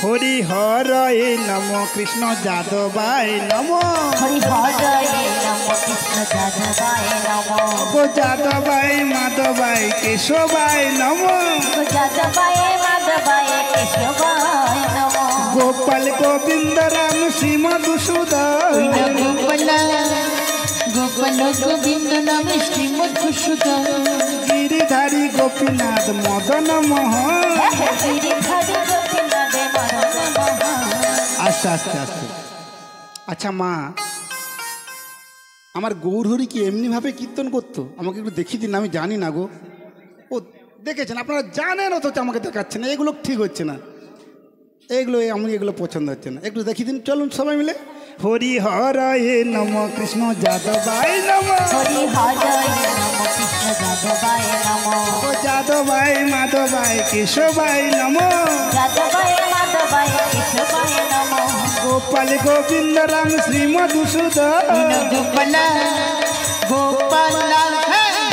হরি হরয়ে নম কৃষ্ণ যাদবায় নম হরি হরয়ে নম কৃষ্ণ যাদবায় নম গো যাদবায় মাধবায় কেশবায় নম গো যাদবায় মাধবায় কেশবায় নম গোপাল গোবিন্দ রাম শ্রী মধুসূদন গোপাল গোপাল গোবিন্দ নাম শ্রী মধুসূদন গিরিধারী গোপীনাথ মদন মোহন। গিরিধারী গোপীনাথ মদন মোহন। আস্তে আস্তে আস্তে। আচ্ছা মা, আমার গৌরহরি কি এমনিভাবে কীর্তন করতো? আমাকে একটু দেখিয়ে দিন, আমি জানি না গো। ও দেখেছেন, আপনারা জানেন অথচ আমাকে দেখাচ্ছেন না, এগুলো ঠিক হচ্ছে না, আমি এগুলো পছন্দ হচ্ছে না। একটু দেখিয়ে দিন, চলুন সবাই মিলে। হরি হরয়ে নম কৃষ্ণ যাদবায় নম হরি হরয়ে নম কৃষ্ণ যাদবায় নম ও যাদবায় মাধবায় কেশবায় নম যাদবায় মাধবায় কেশবায় নম গোপাল গোবিন্দ রাম শ্রী মধুসূদন গোপাল গোপাল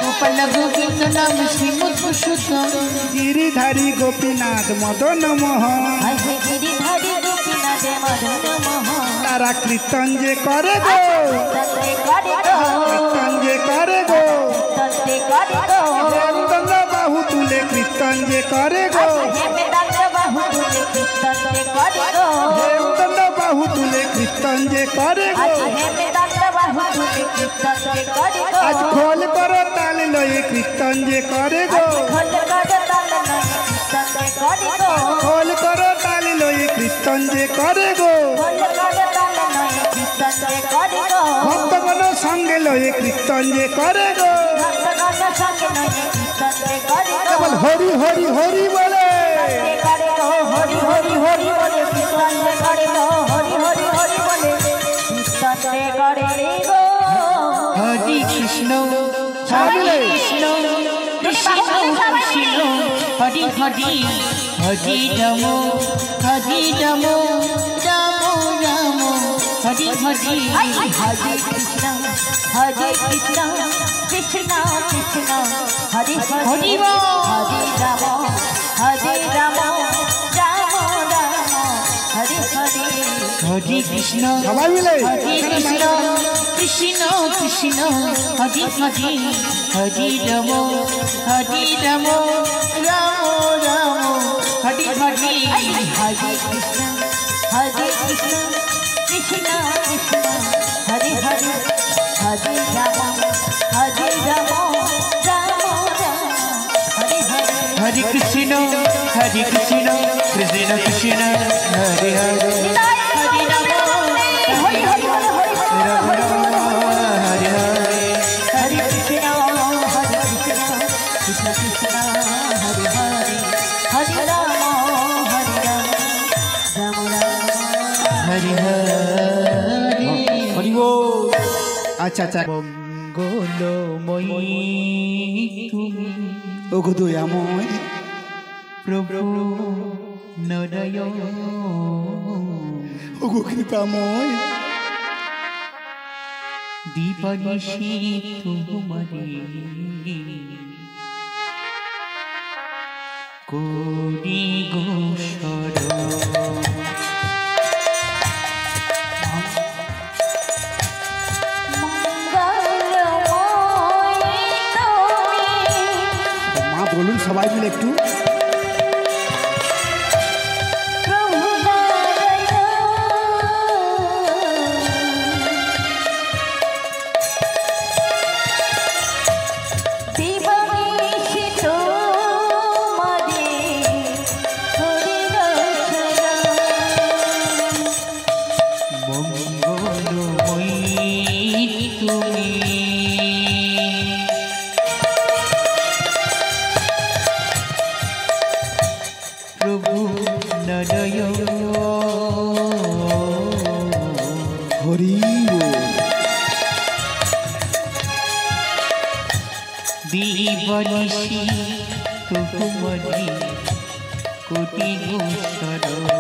গোপাল গোবিন্দ নাম শ্রী মধুসূদন গিরিধারী গোপীনাথ মদন মোহন। গিরিধারী গোপীনাথ মদন মোহন। তারা কীর্তন যে করে গো, কীর্তন যে করে গো, হেমদণ্ড বাহু তুলে কীর্তন যে করে গো, হেমদণ্ড বাহু তুলে কীর্তন যে করে গো। আজ খোল করো তাল লয়ে কীর্তন যে করে গো, খোল করো তাল লয়ে কীর্তন যে করে গো। ভক্তগণ সঙ্গে লয়ে কীর্তন যে করে গো। কেবল হরি হরি হরি বলে, হরি হরি হরি বলে কীর্তন যে করে গো, হরি হরি হরি বলে কীর্তন যে করে গো। হরি কৃষ্ণ হরি কৃষ্ণ কৃষ্ণ কৃষ্ণ হরি হরি হরি রাম হরি রাম রাম রাম হরি হরি হরি কৃষ্ণ হরি কৃষ্ণ কৃষ্ণ কৃষ্ণ হরি হরি হরি রাম হরি রাম রাম রাম হরি হরি হরি কৃষ্ণ সবাই মিলে হরি কৃষ্ণ কৃষ্ণ কৃষ্ণ হরি হরি হরি রাম রাম রাম হরি হরি হরি কৃষ্ণ কৃষ্ণ কৃষ্ণ হরি হরি হরি রাম রাম রাম হরি হরি হরি কৃষ্ণ কৃষ্ণ কৃষ্ণ হরি হরি হরি রাম হরি হরি রাম রাম হরি হরি হরি কৃষ্ণ কৃষ্ণ কৃষ্ণ হরি হরি হরি রাম রাম রাম হরি হরি হরি বল। আচ্ছা আচ্ছা, মঙ্গলময়ী তুমি ওগো দয়াময় প্রভু নারায়ণ ওগো কৃপাময় দীপানিশি তোমারে করি গো শরণ মা বলুন সবাই মিলে একটু। হরি বল। দিবনিশি তোমারি কোটি গোসর করি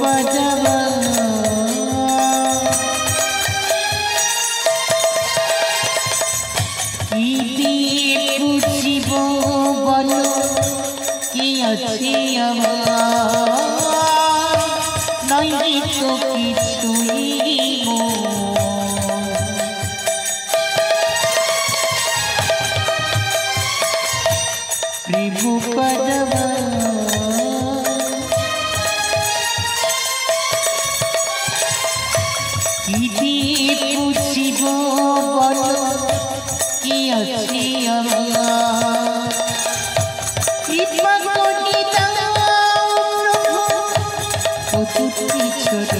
পাজাবা কি দিয়ে বুঝিব বলো কি আছে আমার নাই তো কিছুই প্রেম পাজাবা কি দিয়ে বুঝিব বলো কি আছে আমার কৃপা করি দাও অতুতি ছড়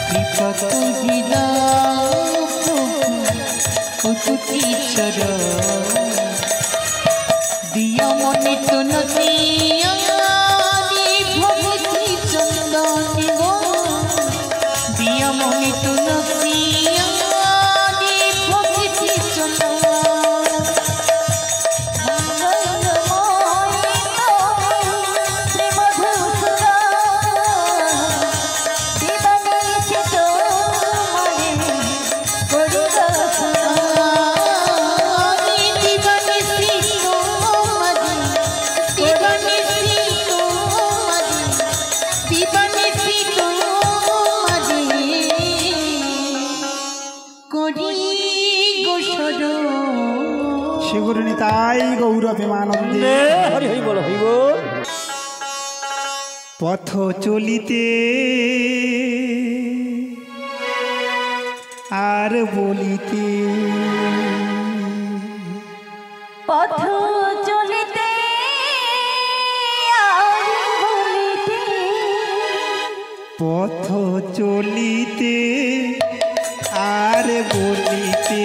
কৃপা করি দাও অতুতি ছড় দিয়া মনে তো নদিয়া ভক্তি চন্দন গো দিয়া মনে তো নদিয়া ভক্তি চন্দন শিগুরু নিতাই গৌর প্রেমানন্দে হরি হরি বল হরি বল। পথ চলিতে আর বলিতে পথ চলিতে আর বলিতে পথ চলিতে আর বলিতে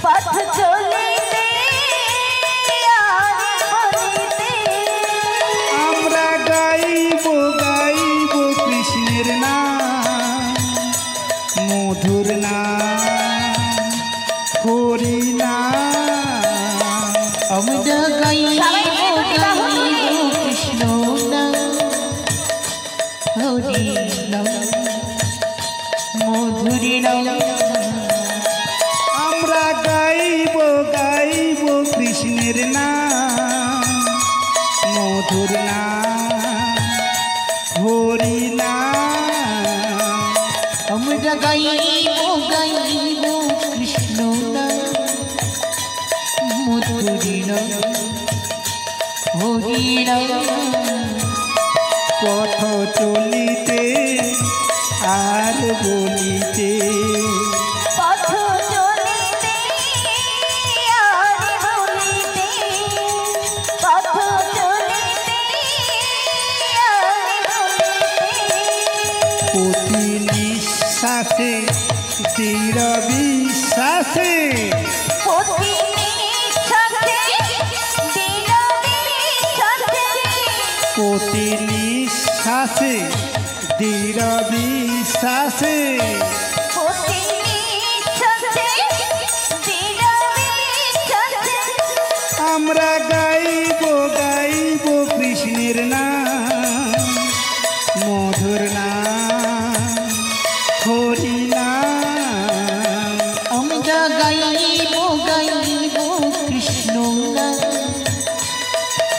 পথ চলিতে আর বলিতে আমরা গাইব গাইব কৃষ্ণের নাম মধুর নাম হরি নাম আমরা গাইব কৃষ্ণ নাম হরি নাম মধুরি নাম আমরা গাইব গাইব কৃষ্ণের নাম মধুর নাম হরি নাম আমরা গাইব কৃষ্ণ নাম মধুরি নাম হরি নাম পথ চলিতে আর বলিতে পথ চলিতে আর বলিতে পথ চলিতে আর বলিতে প্রতি নিঃশ্বাসে দৃঢ় বিশ্বাসে প্রতি নিঃশ্বাসে দৃঢ় বিশ্বাসে প্রতি নিঃশ্বাসে দৃঢ় বিশ্বাসে প্রতি নিঃশ্বাসে দৃঢ় বিশ্বাসে আমরা গাইব গাইব কৃষ্ণের নাম মধুর নাম হরি নাম আমরা গাইব কৃষ্ণ নাম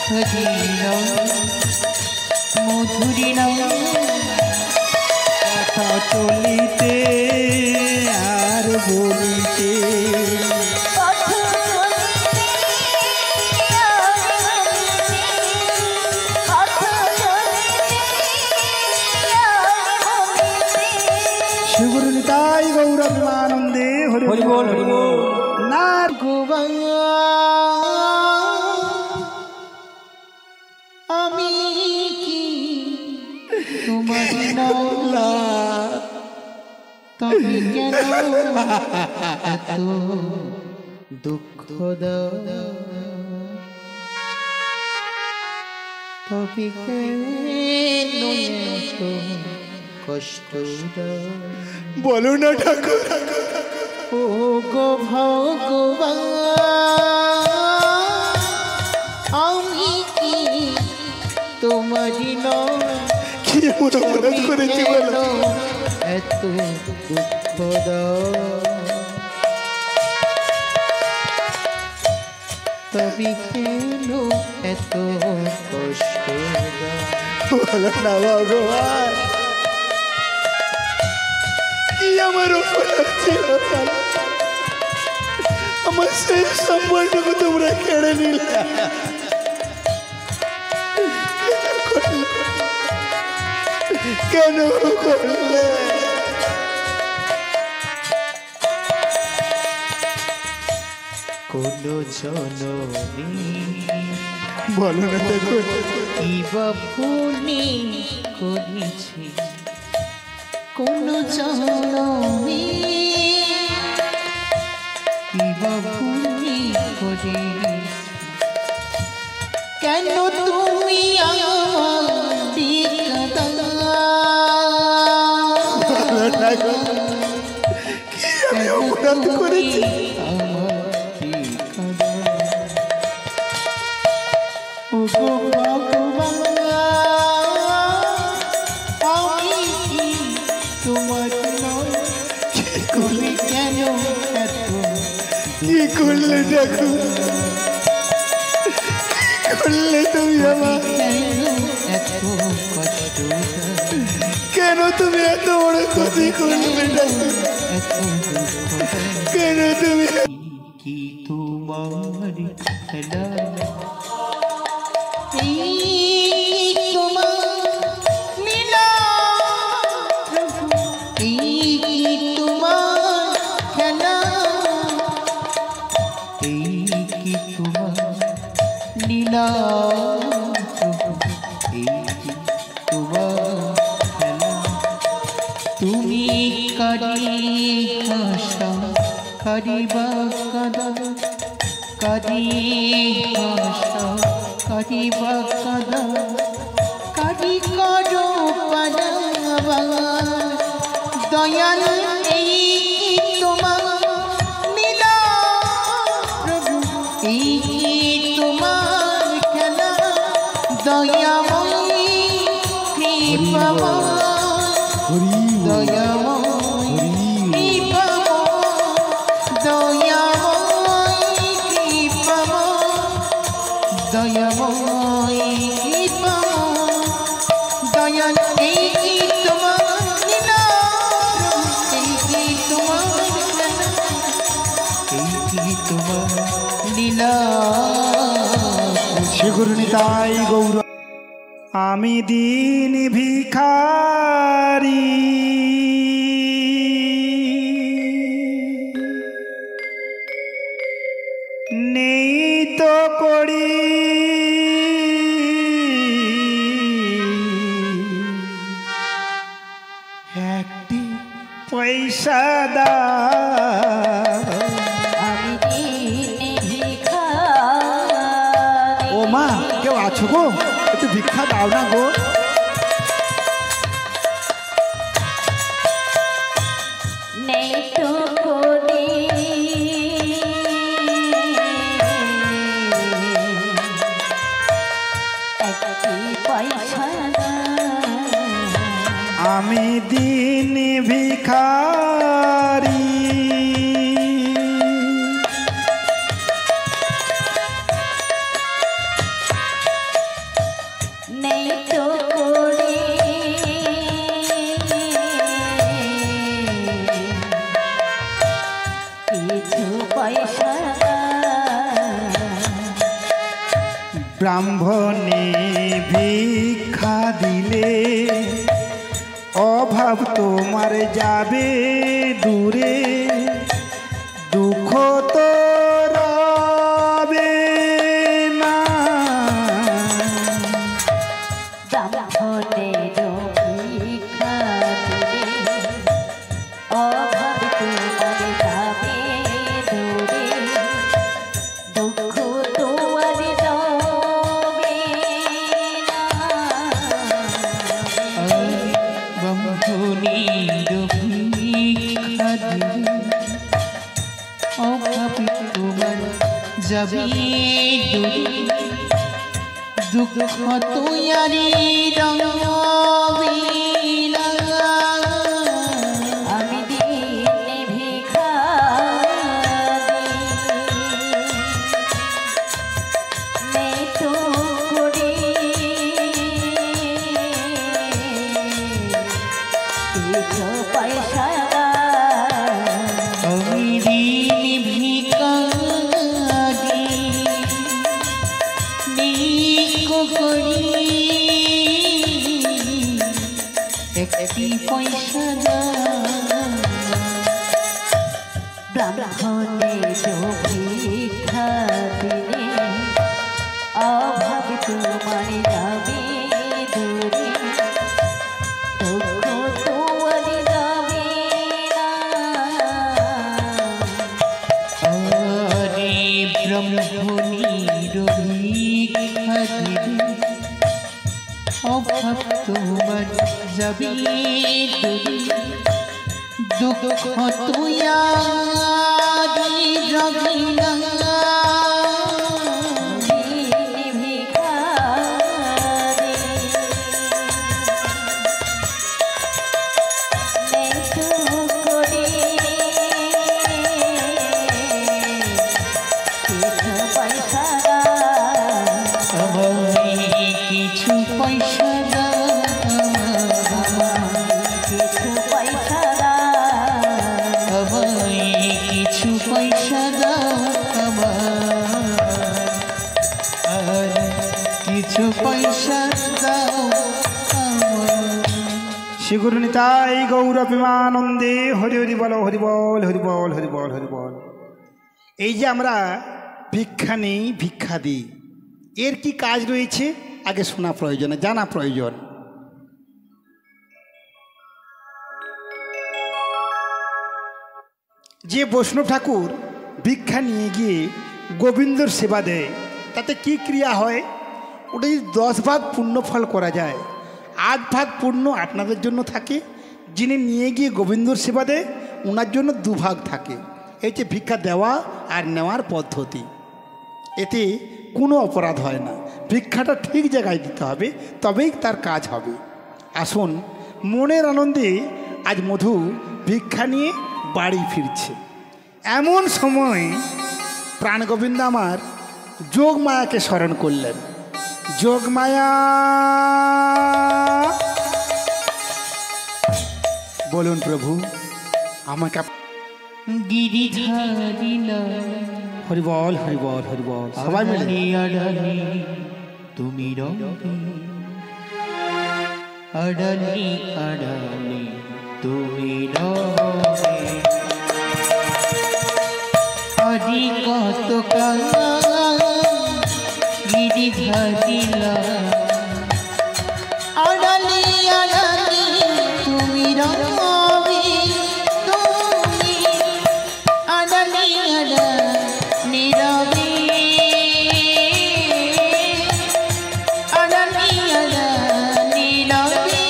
হরি নাম মধুরি নাম কথা চলিতে আর বলিতে পথ চলিতে আর বলিতে পথ চলিতে আর বলিতে শিগুরু নিতাই গৌর প্রেমানন্দে হরি হরি বল হরি বল। না গোবা আমি কি তোমার না তবে কেন এত দুঃখ দাও তবে কেন এত কষ্ট দাও বলো না ঠাকুর ও গো ভগবান আমি কি তো তোমারই নয় কি এমন অপরাধ করেছি বলো? এত দুঃখ দাও তবে কেন এত কষ্ট দাও বলো না ভগবান, কি আমার অপরাধ ছিল? আমার শেষ সম্বলটুকু তোমরা কেড়ে নিলে। কেন করলে? কোন জননী বলো না দেখো, কি বা পুনি করেছি কোন জননী কি বা পুনি করে কেন তুমি আমার দিকদার বলো না গো, কি আমি অপরাধ করেছি? কি করলে দেখো, কি করলে তুমি আমার? কেন তুমি এত বড় ক্ষতি করলে দেখো? কেন তুমি? কি তোমার খেলা তুমি কারি হাসা কারিবা কাদা কারি হাসা কারিবা কাদা কারি করো পাড়াবা দয়াল এই তোমার লীলা প্রভু এই তোমার খেলা দয়াময়ী কৃপাময় দয়াময় কৃপাময় দয়াময় কৃপাময় দয়াময় কৃপাময় দয়াল এই তোমার লীলা এই তোমার খেলা এই তোমার লীলা শ্রী গুরু নিতাই গৌর। আমি দিন ভিখারি নেই তো করি একটি পয়সা দা। ও মা, কেউ আছো গো? একটু ভিক্ষা দাও না গো। নেই তো করে একটি পয়সা আমি দিন ভিখারি নেই তো করে কিছু পয়সা ব্রাহ্মণে ভিক্ষা দিলে অভাব তোমার যাবে দূরে, দুঃখ তো রবে না। ব্রাহ্মণের ভিক্ষা দিলে অভাব তোমার যাবে দূরে, দুঃখ তোমার রবে না। ব্রহ্মণীর ভিক্ষা দিলে অভাব তোমার যাবে দূরে, দুঃখ তুয়ারি রঙিলা আমি দিনে ভিখারি নেই তো করে কিছু পয়সা আমি দিন ভিখারি নিকো করি একটি পয়সা ব্রাহ্মণে ভিক্ষা দিনে অভাব তোমার যাবে দূরে দুঃখ তোমার যাবে না আরে ব্রহ্মণীর ভিক্ষা দিবে অভাব তোমার যাবে দূরে দুঃখ তুয়ারি রঙিলা দিনে ভিখারি নেই তো করে কিছু পয়সা আমায় কিছু পয়সা দাও কিছু পয়সা আমায় কিছু পয়সা দাও আর কিছু পয়সা দাও শ্রীগুরু নিতাই গৌর প্রেমানন্দে হরি হরি বল হরি বল হরি বল হরি বল হরি বল। এই যে আমরা ভিক্ষা নেই ভিক্ষা দিই, এর কি কাজ রয়েছে আগে শোনা প্রয়োজন, জানা প্রয়োজন। যে বৈষ্ণব ঠাকুর ভিক্ষা নিয়ে গিয়ে গোবিন্দর সেবা দেয় তাতে কি ক্রিয়া হয়? ওটা যদি 10 ভাগ পুণ্য ফল করা যায়, 8 ভাগ পুণ্য আপনাদের জন্য থাকে, যিনি নিয়ে গিয়ে গোবিন্দর সেবা দেয় ওনার জন্য 2 ভাগ থাকে। এই যে ভিক্ষা দেওয়া আর নেওয়ার পদ্ধতি, এতে কোনো অপরাধ হয় না। ভিক্ষাটা ঠিক জায়গায় দিতে হবে, তবেই তার কাজ হবে। আসুন, মনের আনন্দে আজ মধু ভিক্ষা নিয়ে বাড়ি ফিরছে। এমন সময় প্রাণগোবিন্দ আমার যোগমায়াকে স্মরণ করলেন। যোগমায়া, বলুন প্রভু, আমাকে গিরিধারিলা হরিবল হরিবল হরিবল সবাই মিলে আড়ালি তুমি রঙে আড়ালি আড়ালি তুমি রঙে আদি কত কালা গিরিধারিলা আড়ালি আড়ালি তুমি রঙে তুমি আড়ালি আড়ালি রবে আড়ালি আড়ালি রবে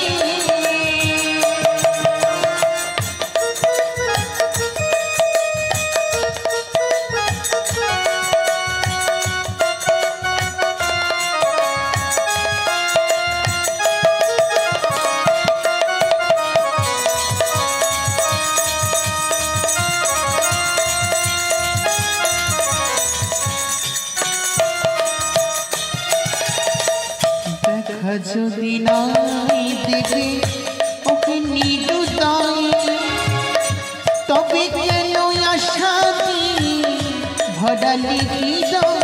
দেখা যদি নাই দেবে ওকে নিরুদয় তবে কেন আশা ভরালি হৃদয়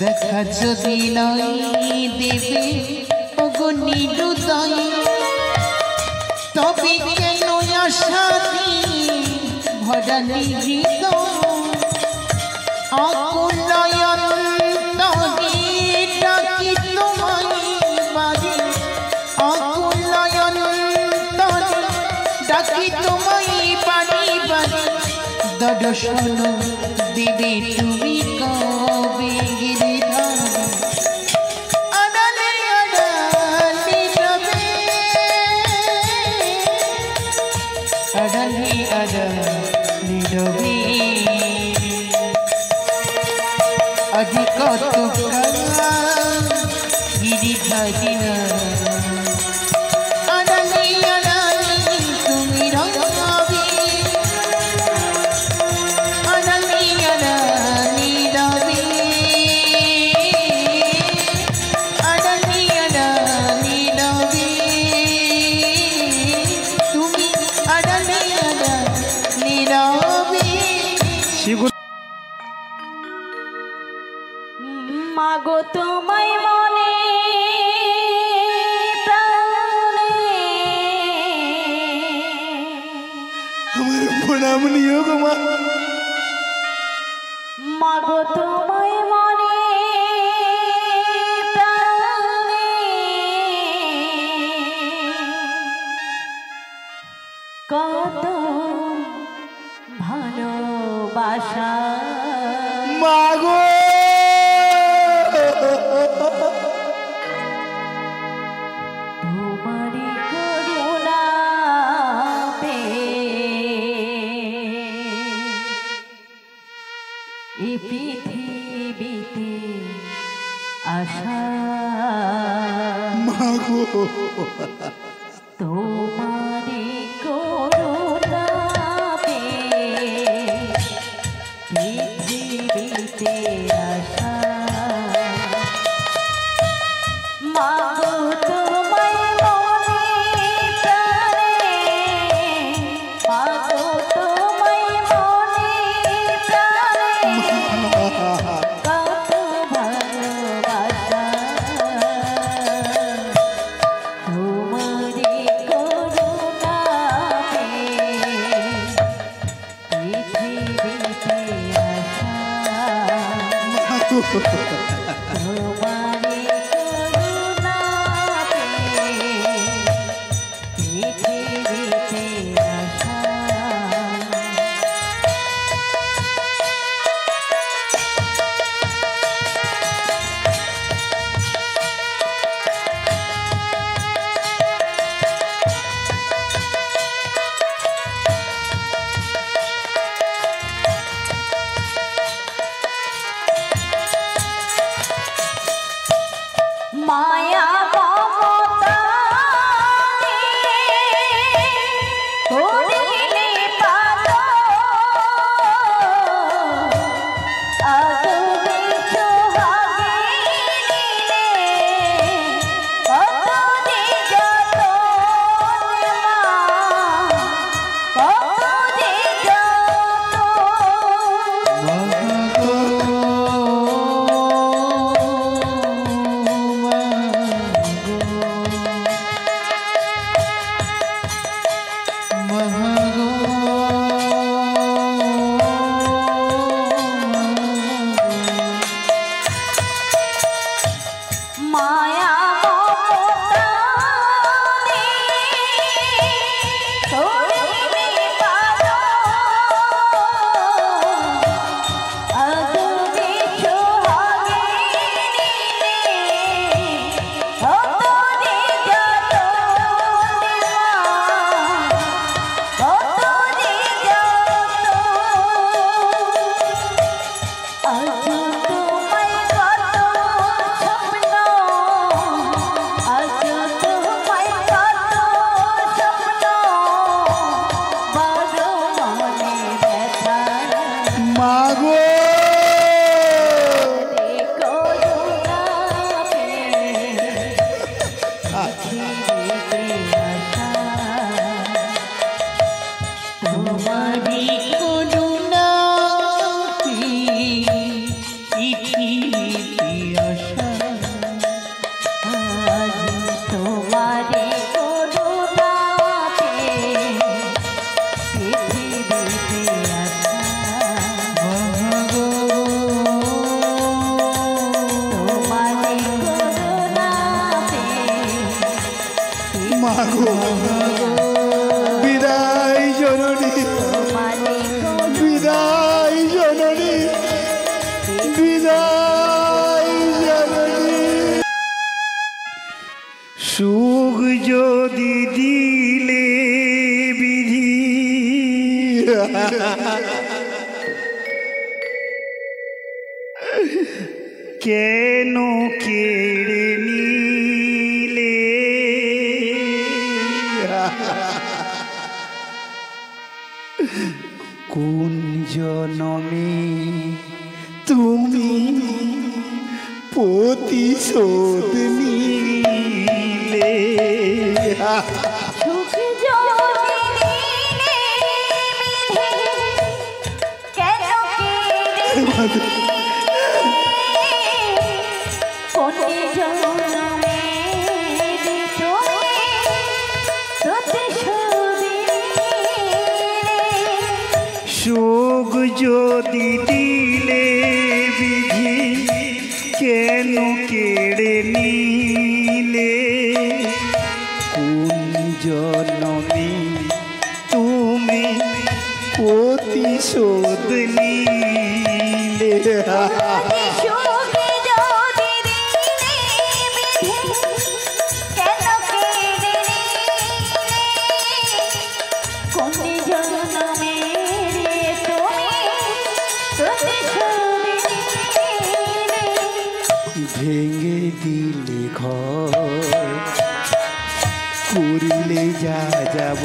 দেখা যদি নাই দেবে ওগো নিরুদয় তবে কেন আশা ভরালি হৃদয় আকুল নয়ন তরে ডাকি তোমায় বাড়ি আকুল নয়ন তরে ডাকি তোমায় বাড়ি বাড়ি দর্শন দেবে তুমি কবে গিরিধারী আড়ালে আড়ালে রবে আড়ালে আড়ালে আজ কত গিরিধারী আড়ালে আড়ালে তুমি রবি আড়ালে আড়ালে রবি আড়ালে আড়ালে রবি তুমি আড়ালে আড়ালে রবি মাগো তোমায় মনে প্রাণে আমার প্রণাম নিও গো মা। মাগো তোমায় মনে প্রাণে কত ভালোবাসা মাগো তোমারি করুণা এই পৃথিবীতে আশা মাগো তোমারি করুণা পৃথিবীতে আশা মাগো তোমায় মনে প্রাণে মাগো তোমায় মনে প্রাণে কত ভালোবাসা তোমারি করুণা পৃথিবীতে আশা তোমারি করুণা পৃথিবীতে আশা মায়া মমতা করিলে পাগল আগুনে সোহাগিনী কত নির্যাতন মা কত নির্যাতন মায়া মমতা করিলে পাগল আগুনে সোহাগিনী কত নির্যাতন কত নির্যাতন আজ তোমায় কত স্বপ্ন আজ তোমায় কত স্বপ্ন বড় মনে ব্যথা মাগো রে করুণা পৃথিবীতে আশা তোমারি করুণা পৃথিবীতে আশা আজ তোমারে করুণা পৃথিবীতে আশা তোমারে করুণা মাগো বিদায় জননী তোমারে বিদায় জননী বিদায় জননী সুখ যদি দিলে বিধি কেন কেড়ে নিলে কোন জনমে তুমি প্রতিশোধ নিলে সুখ যদি দিলে কেন কেড়ে কোন জনমে তুমি প্রতিশোধ নিলে সুখ যদি দিলে বিধি কেন কেড়ে নিলে কোন জনমে তুমি প্রতিশোধ নিলে সুখ যদি দিলে কেন কেড়ে নিলে কোন জনমে তুমি প্রতিশোধ নিলে ভেঙে দিলে ঘর করিলে যা যাব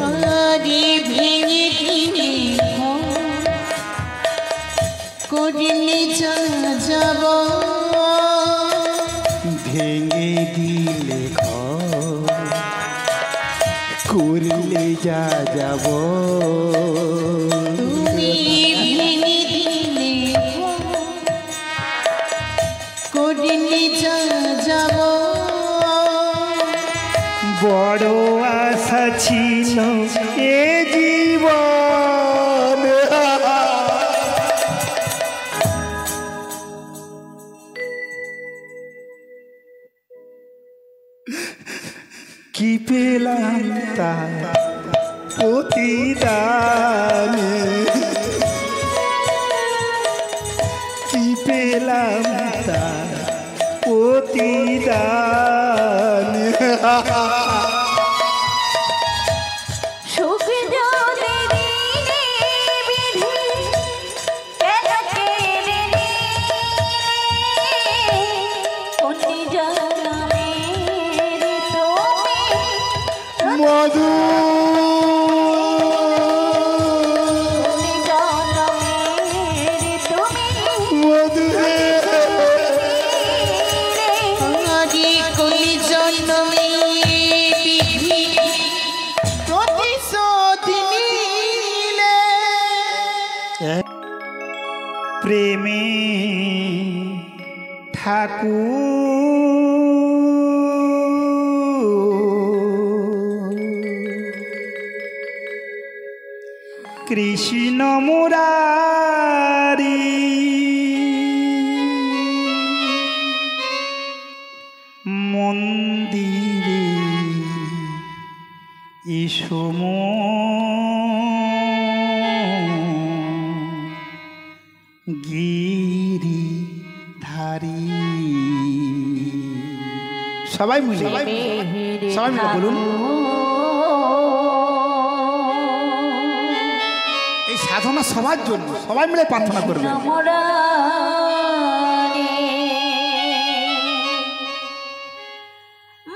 আরে ভেঙে দিলে করিলে যা যাব ভেঙে দিলে ঘর করিলে যা যাব তুমি ভেঙে দিলে করিলে যা যাব বড় আশা ছিল এ জীবন কি পেলাম তার প্রতিদানে কি পেলাম তার প্রতিদানে সুখ যদি দিলে বিধি কেন কেড়ে নিলে কোন জনমে তুমি মধু মধু আরে কলি জন্মে বিধি প্রতিশোধ নিলে প্রেমে ঠাকুর কৃষ্ণ মুরারি মন্দিরে ইসম গিরিধারী সবাই মিলে সবাই মিলে বলুন এই সাধনা সবার জন্য সবাই মিলে প্রার্থনা করবেন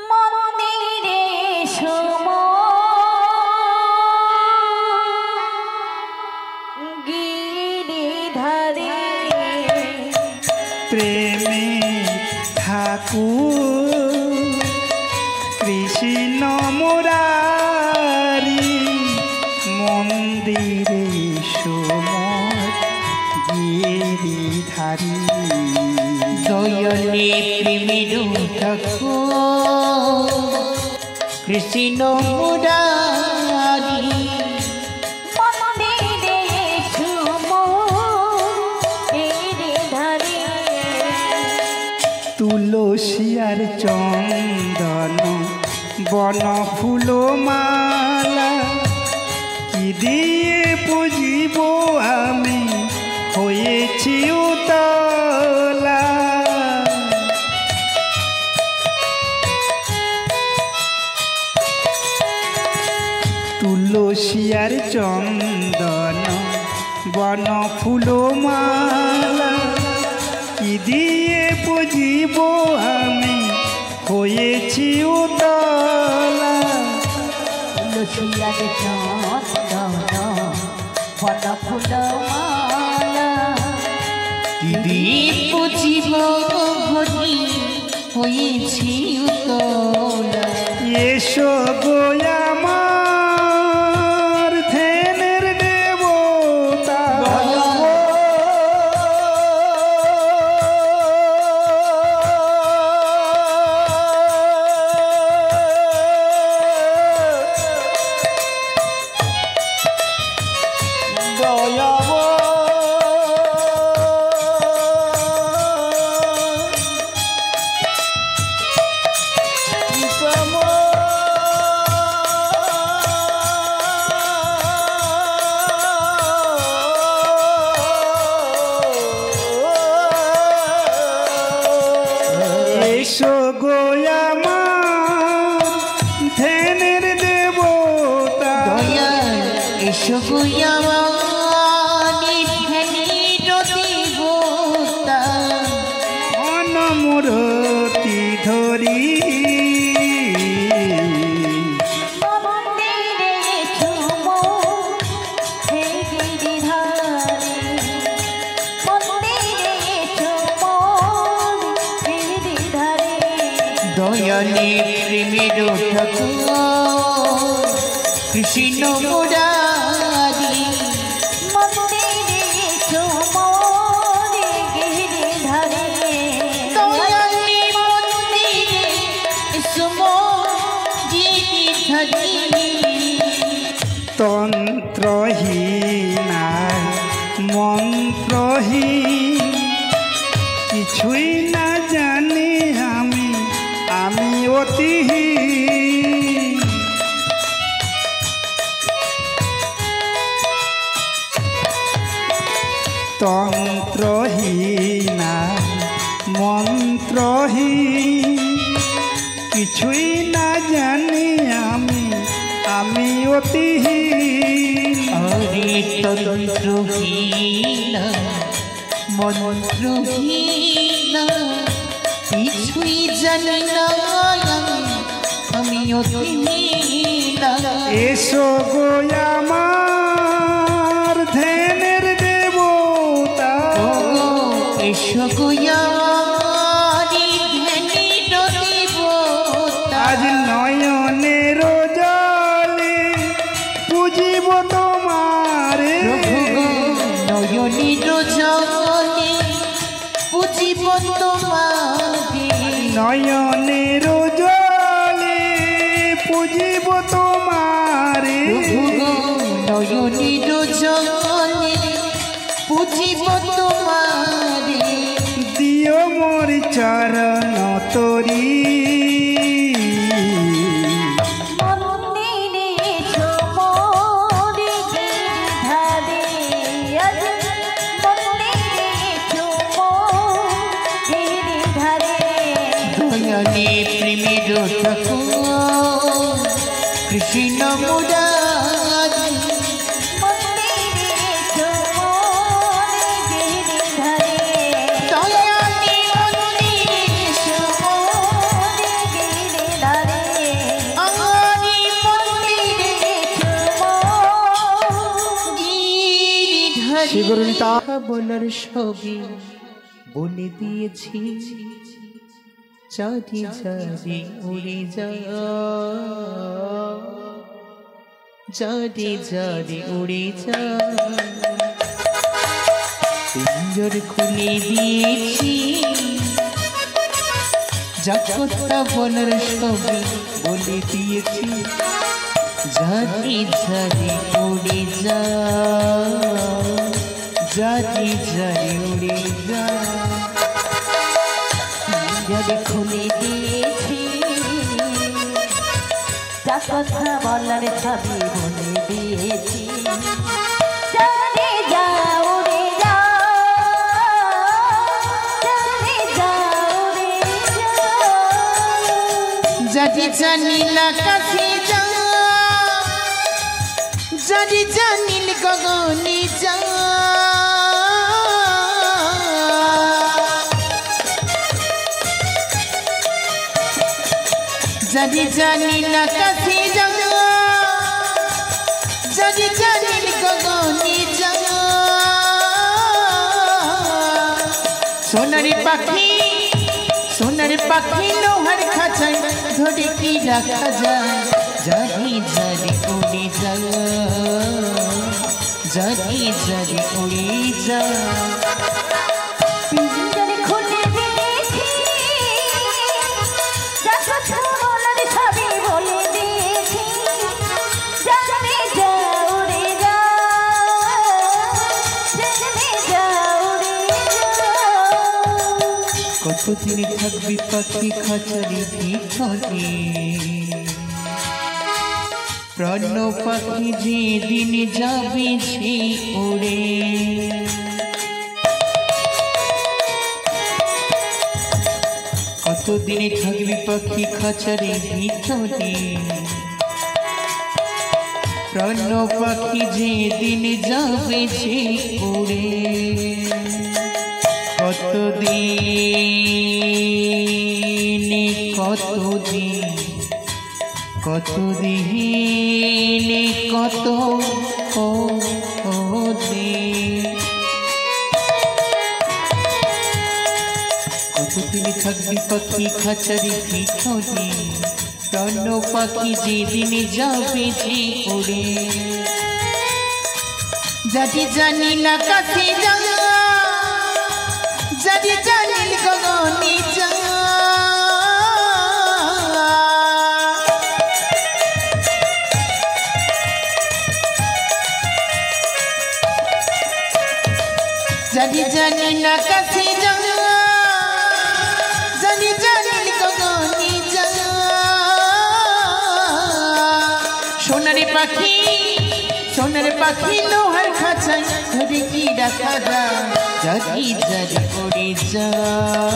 মন্দিরে সম গিরিধারে প্রেমে ঠাকুর কৃষ্ণ মুরারি মন্দিরে সময় গিরিধারী দয়ালে প্রেমের ঠাকুর কৃষ্ণ মুরারি মন্দিরে সম গিরিধারে তুলসিয়ার চন্দন বন ফুল মালা কি দিয়ে পুজিব আমি হয়েছি উতলা তুলসিয়ার চন্দন বন বন ফুলমালা কি দিয়ে পুজিব আমি হয়েছি উতলা। লুচিয়ারে চন্দন বন ফুলমালা দীপ জীবনী হয়েছি উতলা। এসো গো আমার ধ্যানের দেবতা, এসো গো আমার ধ্যানের দেবতা, এসো গুয়ানি ধ্যানের দেবতা। অনমূরতি ধরি মন্দিরে চুমো হে গিরিধারে মন্দিরে চুমো হে গিরিধারে দয়ালে প্রেমের ঠাকুর কৃষ্ণ মুরারি। মন্দিরে চুমো হে গিরিধারে দয়ালে মন্দিরে সুমো গিরিধারি। তন্ত্রহীনা মন্ত্রহীন কিছুই না জানি আমি, আমি অতিহীন। তন্ত্রহীনা মন্ত্রহীন কিছুই না জানি আমি, আমি অতিহীন। আরে তন্ত্রহীন মন্ত্রহীন কিছুই জানি না আমি অতিহীন। এসো গো আমার ধ্যানের দেবতা, এসো গুয়ানি ধ্যানের দেবতা। আজ নয়নের জলে পুজিব তোমারে, নয়নের জলে পুজিব তোমারে। নয়নের জলে পুজিব তোমারে। নয়নের জলে পুজিব তোমারে। দিও মোর চরণ তরি, মন্দিরে চুমো হে গিরিধারে মন্দিরে চুমো হে গিরিধারে দয়ালে প্রেমের ঠাকুর কৃষ্ণ মুরারি। মন্দিরে চুমো হে গিরিধারে দয়ালে মন্দিরে সুমো হে গিরিধারে আনি মন্দিরে চুমো গিরিধারি। কথা বলার সবই বলে দিয়েছি, চারি চারি উড়ে যা, চারি চারি উড়ে যা। পিঞ্জর খুলে দিয়েছি, যা কথা বলার সবই বলে দিয়েছি, ঝাড়ি ঝাড়ি উড়ে যা, ঝাড়ি ঝাড়ি উড়ে যা। যদি খুলে দিয়েছি যা কথা বলার ছবি বলে দিয়েছি, চলে যাও রে যাও, চলে যাও রে যাও। যদি জানিল আকাশে যা, যদি জানিল গগনে যা, যদি জানি না কাছে যাও যদি জানি গগনে যাও সোনার পাখি লোহার খাঁচায় ধরে কি রাখা যায় যদি যদি উড়ে যাও যদি যদি উড়ে যাও পিঞ্জরে খুলে দিয়েছি যা কথা বলার সবই বলে দিয়েছি জানে যা উড়ে যা জানে যা উড়ে যা কতদিন থাকবি পাখি খাঁচারি ভিতরে প্রাণ পাখি যেদিন যাবে সে উড়ে কতদিন থাকবি পাখি খাঁচারি ভিতরে প্রাণ পাখি যেদিন যাবে সে উড়ে কতদিন কত কতদিন থাকবি পাখি খাঁচারি ভিতরে প্রাণ পাখি যেদিন যাবে যে উড়ে যদি জানি না কাছে যাও যদি জানি গগনে যাও যদি জানি না কাছে যাও যদি জানি গগনে যাও সোনার পাখি লোহার খাঁচায় ধরে কি রাখা যায় যদি যদি উড়ে যাও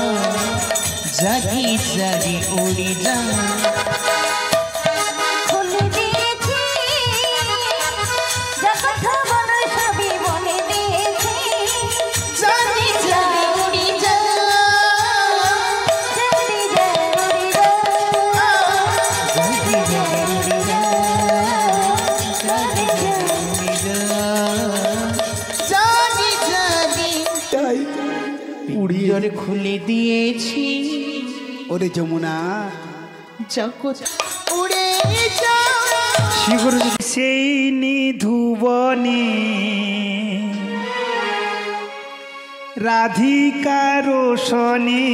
যদি যদি উড়ে যাও খুলে দিয়েছি যা কথা বলার সবই বলে দিয়েছি যদি যদি উড়ে যাও জানে যা উড়ে যা যদি যদি উড়ে যাও যদি যদি উড়ে যাও যদি যদি তাই উড়িয়ে পিঞ্জর খুলে দিয়েছি ওরে যমুনা জগৎ উড়ে যাও শিখর সেই নিধুবনে রাধিকা রোশনে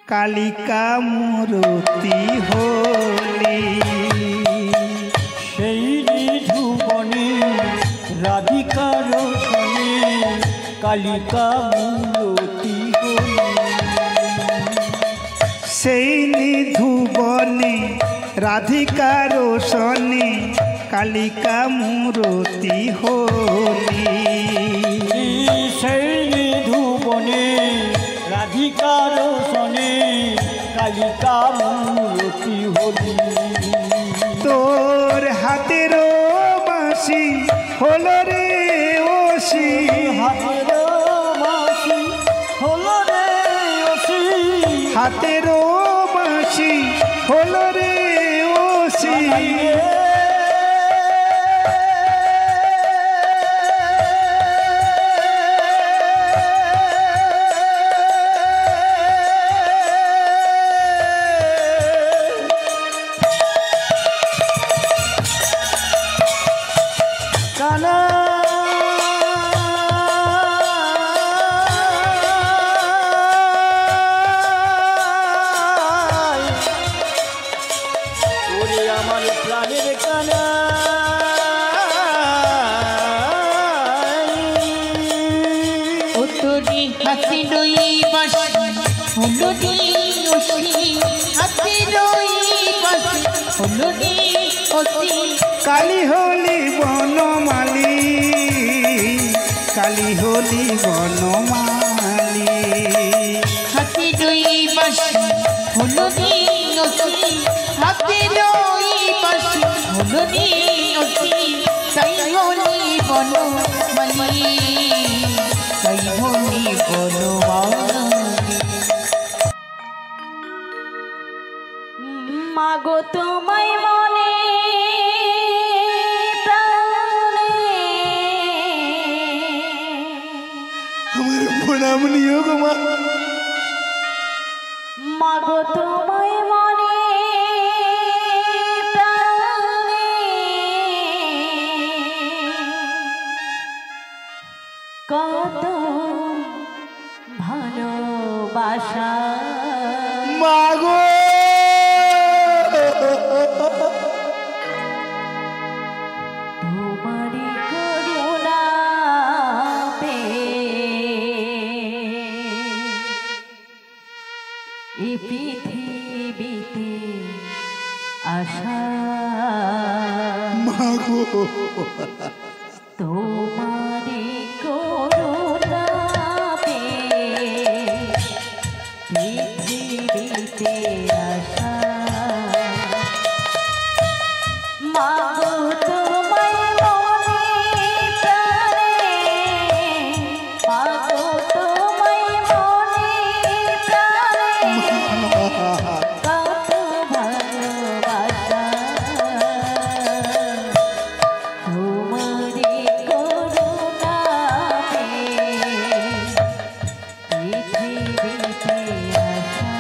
কালিকা মূরতি হলি সেই নিধুবনে রাধিকা রোশনে কালিকা মূরতি হলি সেই নিধুবনে রাধিকা রোশনে কালিকা মূরতি হলি সেই নিধুবনে রাধিকা রোশনে কালিকা মূরতি হলি তোর হাতের বাঁশি হলো রে ওসি হাতের বাঁশি হলো রে ওসি হাতের বাঁশি হলো রে ওসি কানা ওরে আমার প্রাণের কানা ও তোরি হাতে রই বাঁশি হলো রে ওসি হাতে রই বাঁশি হলো রে ওসি কালী হলি বনমালী কালী হলি বনমালী হাতে রই বাঁশি হলো রে ওসি হাতে রই বাঁশি হলো রে ওসি তাই হলি বনমালী তাই হলি বনমালী আমার প্রণাম নিও গো মা। মাগো তোমায় মনে প্রাণে কত ভালোবাসা মা গো তোমারি করুণা এই পৃথিবীতে আশা মা গো তোমারি করুণা পৃথিবীতে আশা মাগো তোমায় মনে প্রাণে মাগো তোমায় মনে প্রাণে কত ভালোবাসা তোমারি করুণা পৃথিবীতে আশা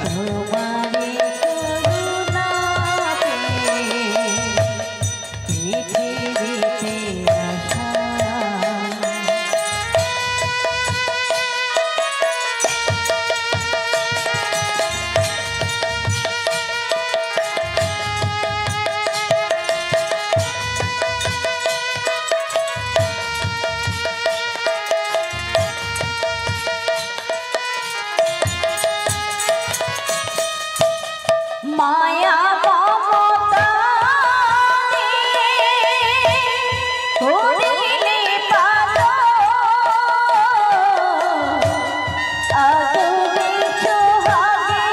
তোমারি করুণা পৃথিবীতে আশা মায়া মমতা করিলে পাগল আদরে সোহাগে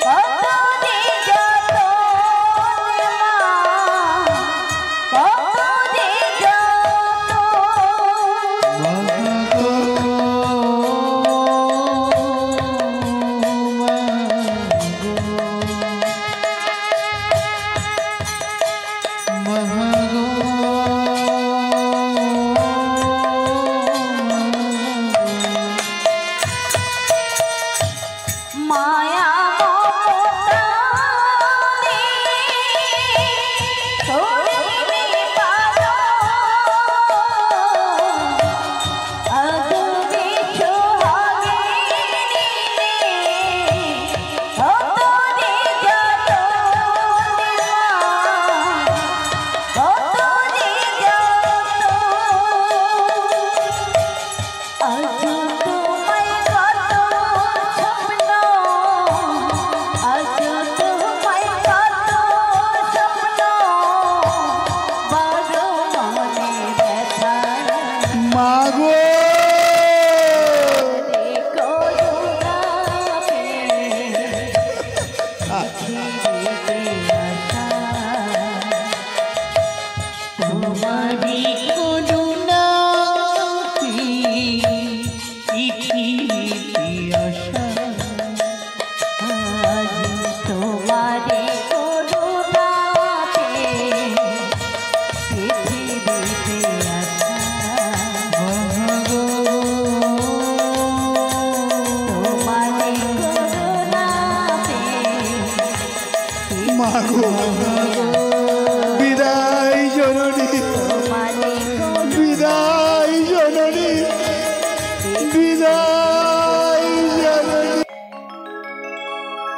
কত যে যতন মা কত যে যতন মায়া মমতা করিলে পাগল আদরে সোহাগে কত যে যতন মা কত যে যতন আজ তোমায় কত স্বপ্ন আজ তোমায় কত স্বপ্ন বড় মনে ব্যথা মা গো রে করুণা পৃথিবীতে আশা তোমারি করুণা পৃথিবীতে আশা আজ তোমারে করুণা পৃথিবীতে আশা তোমারে করুণা মা গো বিদায় জননী তোমারে বিদায় জননী বিদায় জননী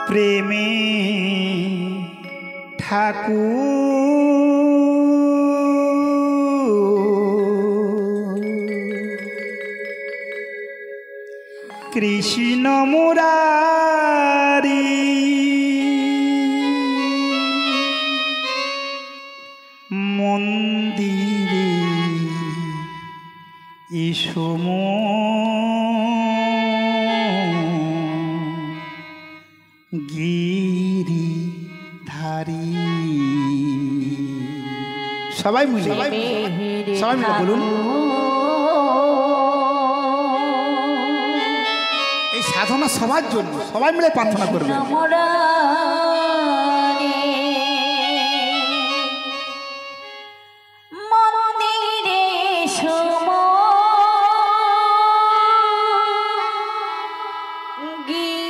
প্রেমে ঠাকুর কৃষ্ণ মুরারি মন্দিরে ইসমো গিরিধারী সবাই মিলে সবাই মিলে বলুন এই সাধনা সবার জন্য সবাই মিলে প্রার্থনা করবে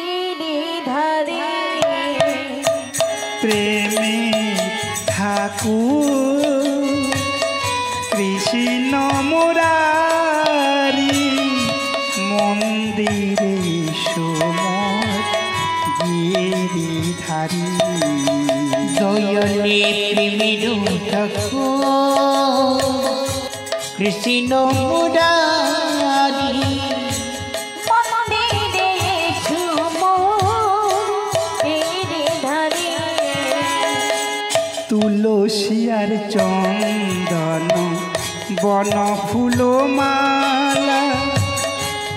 গিরিধারে প্রেমে ঠাকুর কৃষ্ণ মুরারি মন্দিরে সময় গিরিধারী দয়ালে প্রেমের ঠাকুর কৃষ্ণ মুরারি মন্দিরে সুমো গিরিধারে তুলসিয়ার চন্দন বন ফুল মালা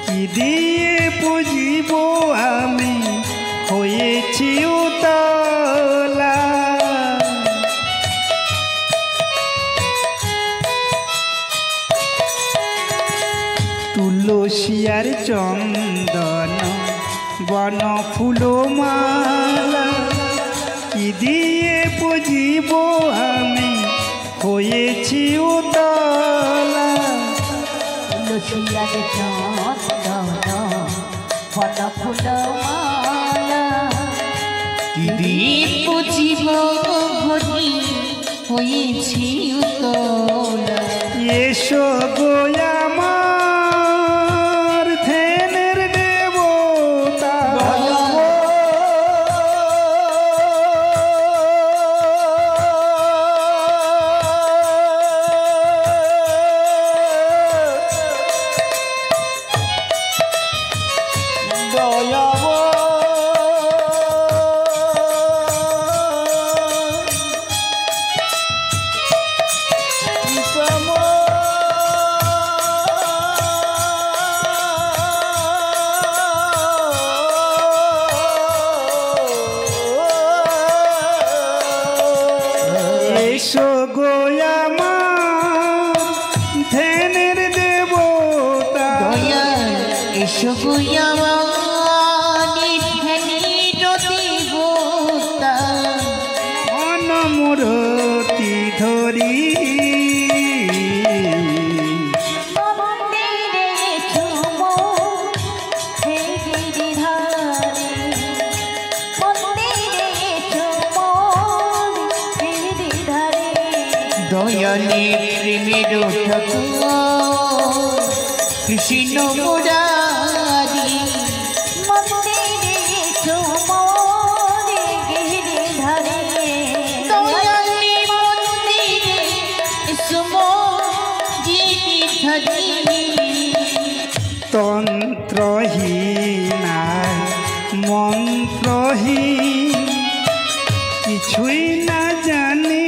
কি দিয়ে পুজিব আমি হয়েছি উতলা তুলসিয়ার চন্দন বন ফুল মালা কি দিয়ে পুজিব আমি হয়েছি উতলা তুলসিয়ার চন্দন বন ফুল মালা কি দিয়ে পুজিব হরি হয়েছি উতলা এসো গো আমার ধ্যানের দেবতা এসো গো আমার ধ্যানের দেবতা দয়া এসো গুয়ানি ধ্যানের দেবতা অনমূরতি ধরি মন্দিরে সুমো গিরিধারে মন্দিরে সুমো গিরিধারে দয়ালে প্রেমের ঠাকুর কৃষ্ণ মুরারি মন্দিরে সুমো গিরিধারে দয়ালে মন্দিরে সুমো গিরিধারী তন্ত্রহীনা মন্ত্রহীন কিছুই না জানি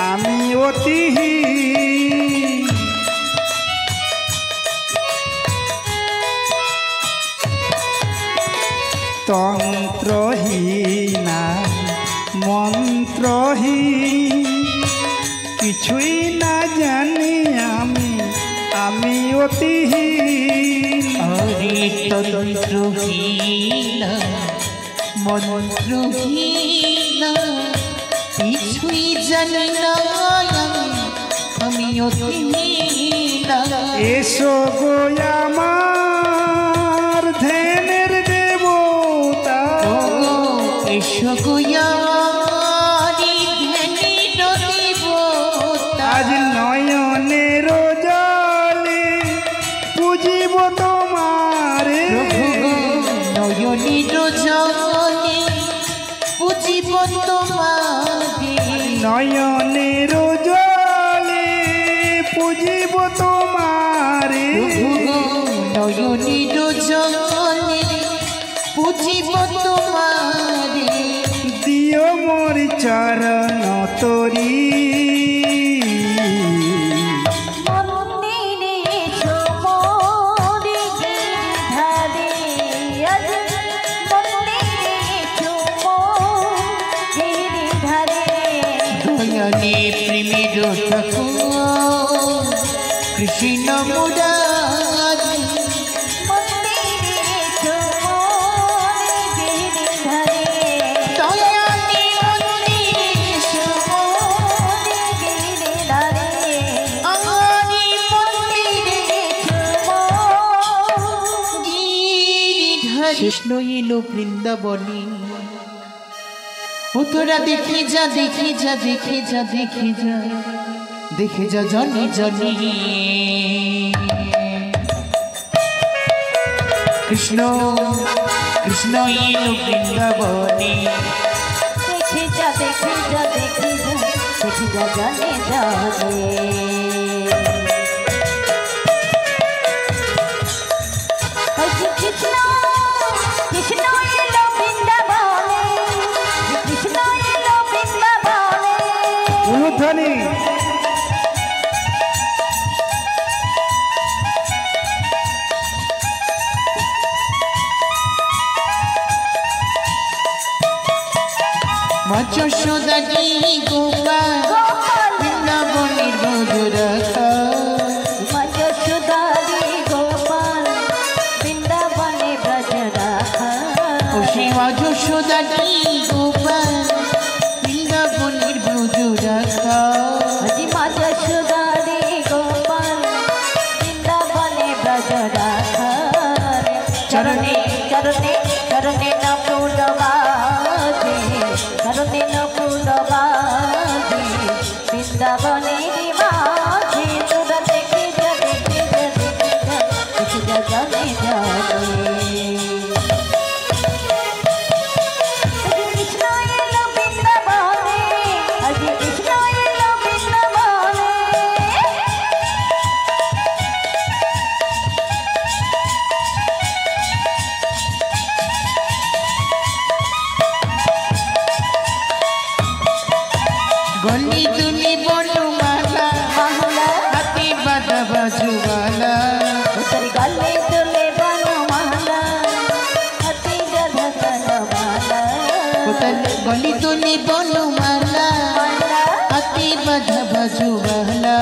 আমি অতিহীন তন্ত্রহীনা মন্ত্রহীন কিছুই না জানি আমি অতিহীন হরে তন্ত্রহীন মন্ত্রহীন কিছুই জানি না আমি অতিহীন এসো গো আমার ধ্যানের দেবতা এসো গুয়ানি ধ্যানের দেবতা আজ নয়নের জলে পুজিব তোমারে নয়নির জলে পুজিব তোমারে নয়নের জলে পুজিব তোমারে নয়নির জলে পুজিব তোমারে দিও মোর চরণ তরি মন্দিরে সুমো গিরিধারে মন্দিরে সুমো গিরিধারে দয়ালে প্রেমের ঠাকুর কৃষ্ণ মুরারি মন্দিরে সুমো গিরিধারে দয়ালে মন্দিরে সুমো গিরিধারে আমারি কৃষ্ণ এলো বৃন্দাবনে ও তোরা দেখে যা দেখে যা দেখে যা দেখে যা দেখে যা জনি জনি কৃষ্ণ কৃষ্ণ এলো বৃন্দাবনে দেখে যা দেখে যা দেখে যা দেখে যা জানে জানে কৃষ্ণ কৃষ্ণ এলো বৃন্দাবনে কৃষ্ণ এলো বৃন্দাবনে উলুধ্বনি মা যশোদা কি গোপাল বৃন্দাবনের মধুরাখা মা যশোদারি গোপাল বৃন্দাবনে ব্রজ রাখা ও শ্রী মা যশোদা কি গোপাল বৃন্দাবনের মধুরাখা আজি মা যশোদারি গোপাল বৃন্দাবনে ব্রজ রাখা চরণে চরণে চরণে না ফুলবাজে চরণে না ফুলবাজে বৃন্দাবনের মাঝে তোরা দেখে যা দেখে যা দেখে যা দেখে যা জানে জানে কৃষ্ণ এলো বৃন্দাবনে আজি কৃষ্ণ এলো বৃন্দাবনে গলি দুলি বনমালা মাহলা হাতি বাঁধা বাজুবালা উত্তর গলে তোলে বনমালা হাতি গাধা গানমালা গলি দুলি বনমালা মালা হাতি বাঁধা বাজুবালা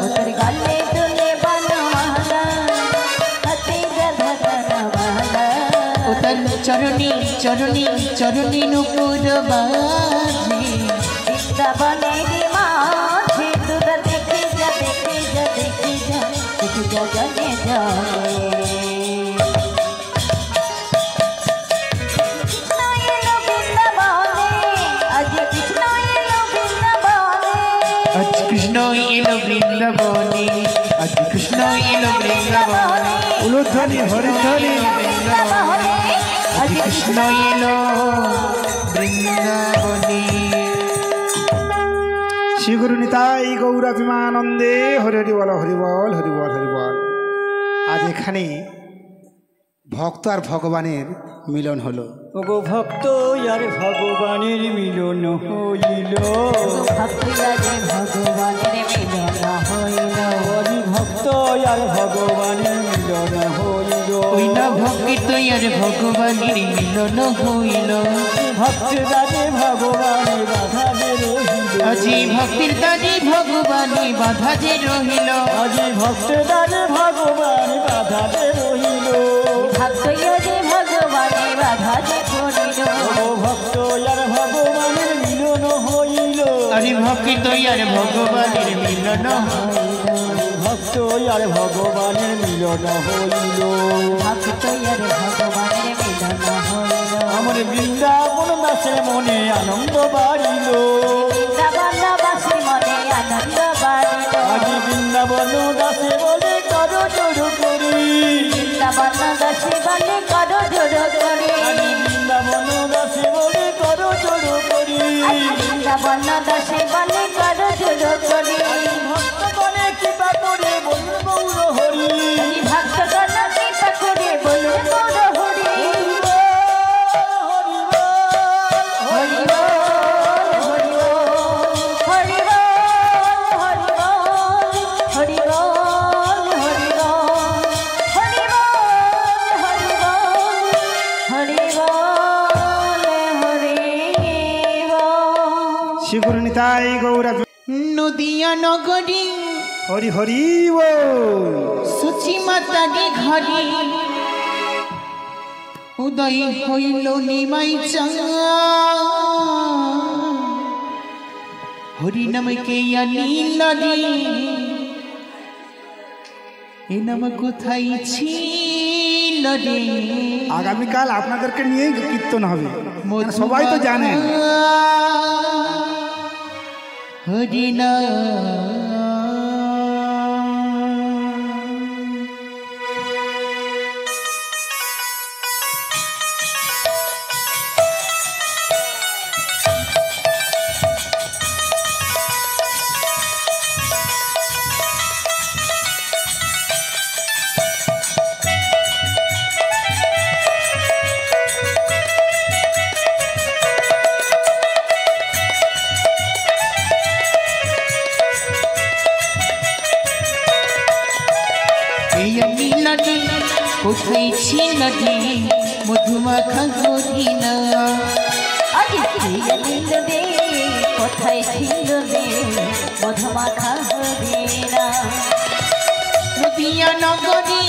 উত্তর গলে তোলে বনমালা হাতি গাধা গানমালা ওতাল চরণী চরণী চরণী নুপুর বাজে বৃন্দাবনের মাঝে তোরা দেখে যা দেখে যা দেখে যা দেখে যা জানে জানে কৃষ্ণ এলো বৃন্দাবনে আজ কৃষ্ণ এলো বৃন্দাবনে আজ কৃষ্ণ এলো বৃন্দাবনে আজ কৃষ্ণ এলো বৃন্দাবনে উলুধ্বনি হরিধ্বনি বৃন্দাবনে আজ কৃষ্ণ এলো বৃন্দাবনে শ্রী গুরু নিতাই গৌরাভিমানন্দে হরি হরি বল হরি বল হরি বল হরি বল। আজ এখানে ভক্ত আর ভগবানের মিলন হলো। ওগো ভক্ত আর ভগবানের মিলন হইল ভক্তিয়ারে ভগবানের মিলন হইল হরি ভক্ত আর ভগবানের মিলন হইল ওই না ভক্ত আর ভগবানের মিলন হইল ভক্তদারে ভগবানের বাধা যে রহিল আজি ভক্তির দাদি ভগবানে বাধা যে রহিল আজি ভক্তদারে ভগবান বাধা যে রহিল ভক্তিয়ারে ভগবানের বাধা যে পড়িল ও ভক্ত আর ভগবানের মিলন হইল আরে ভক্ত আর ভগবানের মিলন ভক্ত আর ভগবানের মিলন হইল ভক্তিয়ারে ভগবানের মিলন হইল আমার বৃন্দাবন দাসের মনে আনন্দ বাড়িল বৃন্দাবনবাসী মনে আনন্দ বাড়িল আজি বৃন্দাবন দাসে বলে করো জোর করি বৃন্দাবনবাসী বলে করো জোর করে আজি বৃন্দাবন দাসে বলে করো জোর করি বৃন্দাবনবাসী বলে করো জোর করে ভক্ত বলে কৃপা করে বলুন গৌর হরি ভক্তগণ কৃপা করে বলুন গৌর হরি হরি বল হরি বল হরি বল হরি বল হরি বল হরি বল হরি বল হরি বল হরি বল হরি বল শ্রী গুরু নিতাই গৌরা নদিয়া নগরী হরি হরি বল। সুচি মাতারি ঘরে উদয় হইল নিমাই চাঙা হরি নামকে আনিল রে এ নাম কোথায় ছিল ছিল রে আগামীকাল আপনাদেরকে নিয়েই কীর্তন হবে, সবাই তো জানেন। হরিনা কোথায় ছিল রে মধুমাখা হরিণা আরে নীল রে কোথায় ছিল রে মধুমাখা হরিণা নদিয়া নগরী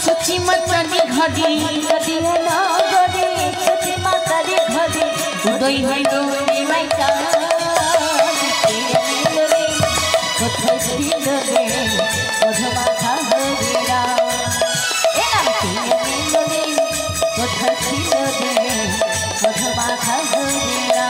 সচি মাতারি ঘরে নদিয়া নগরে সচি মাতারি ঘরে উদয় হইল মাইকা নীল রে কোথায় ছিল রে মধুমাখা হরিণা কোথায় ছিল রে মধুমাখা হরিণা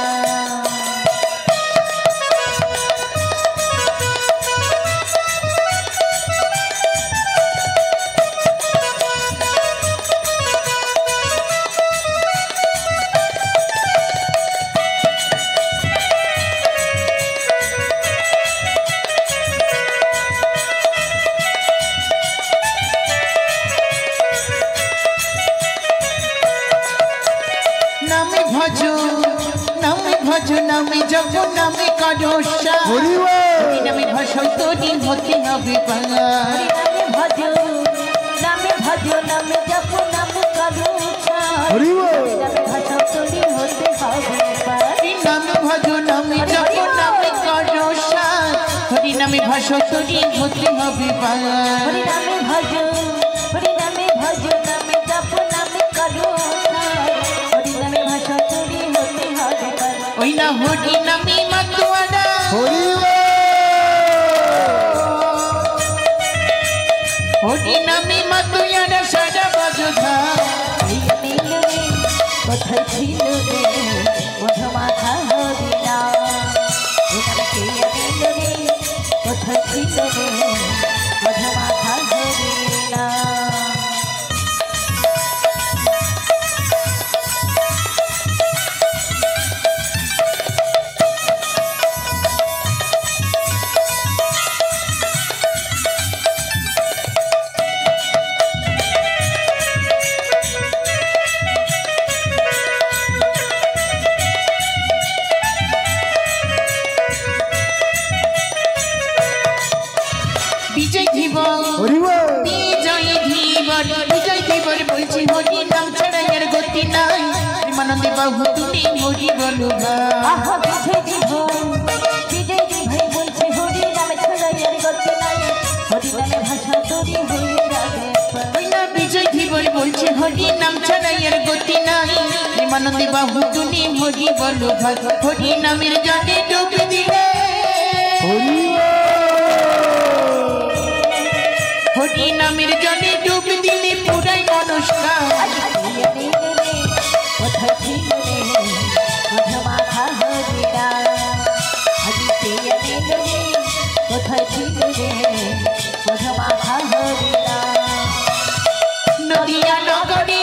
নামে জপ নামে করোষা নামে ভাষা তোরি হতে হবে পালা নামে ভজ নামে জপ নামে করোষা নামে ভাষা তোরি হতে হবে নামে ভজ নামে জপ নামে করোষা হরি নামে ভাষা তোরি হতে হবে পালা নামে ভজ নামে জপ নামে করোষা হরি নামে ভাষা তোরি হতে হবে ওই না হরি নামে মাতুয়ারা হরি নামে মাতুয়ারা সারা বাজধা কোথায় ছিল রে মধুমাখা হরিণা কোথায় ছিল রে মধুমাখা হরিণা বিজয় ধীবর বলছি হরি নাম ছাড়া এর গতি নাই প্রেমানন্দে বাহু তুলি হরি বলো আহা বিজয় ভাই বলছে হরি নাম ছাড়া এর গতি নাই হরি নামে ভাষা তোরি হয়ে যাবে বিজয় ধীবর বলছে হরি নাম ছাড়া এর গতি নাই প্রেমানন্দে বাহু তুলি হরি বলো হরি নামের জলে ডুব দিলে হরি নামের জলে ডুব দিলে পুরাই মনস্কার কোথায় ছিল রে মধুমাখা হরিণা কোথায় ছিল রে মধুমাখা হরিণা নদিয়া নগরে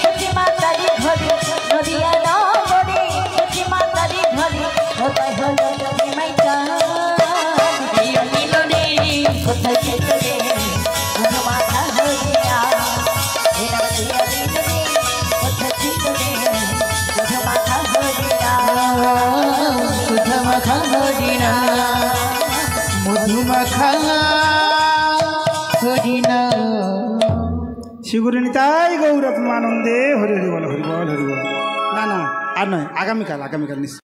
সচি মাতারি ঘরে নদিয়া নগরে সচি মাতারি ঘরে কোথায় হলো মাইকা কোথায় ছিল রে মধুমাখা হরিণা কোথায় ছিল রে মধুমাখা হরিণা সুধমাখা হরিণা মধুমাখা হরিণা শিগুরি নিতাই গৌর প্রেমানন্দে হরি হরি বল হরি বল হরি বল। না আর নয়, আগামীকাল নিশ্চয়।